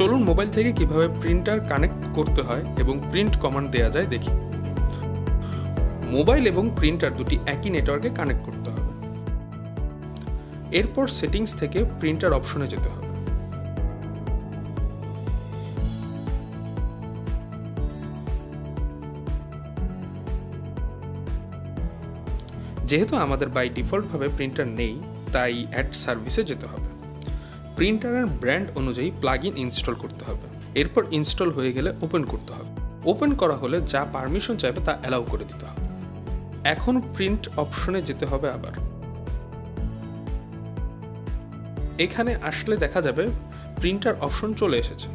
চলুন মোবাইল থেকে কিভাবে প্রিন্টার কানেক্ট করতে হয় এবং প্রিন্ট কমান্ড দেওয়া যায় দেখি। মোবাইল এবং প্রিন্টার দুটি একই নেটওয়ার্কে কানেক্ট করতে হবে। এরপর সেটিংস থেকে প্রিন্টার অপশনে যেতে হবে। যেহেতু আমাদের বাই ডিফল্টভাবে প্রিন্টার নেই, তাই অ্যাড সার্ভিসে যেতে হবে। প্রিন্টারের ব্র্যান্ড অনুযায়ী প্লাগইন ইনস্টল করতে হবে। এরপর ইনস্টল হয়ে গেলে ওপেন করতে হবে। ওপেন করা হলে যা পারমিশন চাইবে তা অ্যালাউ করে দিতে হবে। এখন প্রিন্ট অপশনে যেতে হবে আবার। এখানে আসলে দেখা যাবে প্রিন্টার অপশন চলে এসেছে।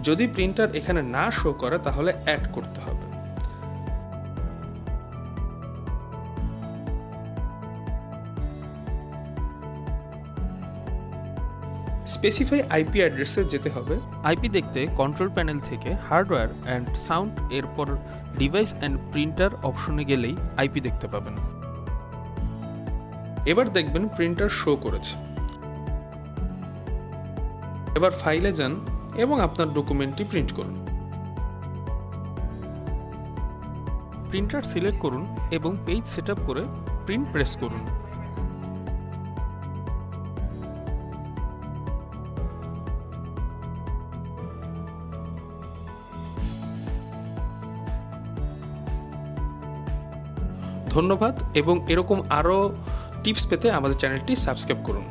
যদি প্রিন্টার এখানে না শো করে তাহলে অ্যাড করতে হবে। স্পেসিফাই আইপি অ্যাড্রেসে যেতে হবে। আইপি দেখতে কন্ট্রোল প্যানেল থেকে হার্ডওয়্যার অ্যান্ড সাউন্ড, এরপর ডিভাইস অ্যান্ড প্রিন্টার অপশনে গেলেই আইপি দেখতে পাবেন। এবার দেখবেন প্রিন্টার শো করেছে। এবার ফাইলে যান এবং আপনার ডকুমেন্টটি প্রিন্ট করুন। প্রিন্টার সিলেক্ট করুন এবং পেজ সেটআপ করে প্রিন্ট প্রেস করুন। ধন্যবাদ এবং এরকম আরও টিপস পেতে আমাদের চ্যানেলটি সাবস্ক্রাইব করুন।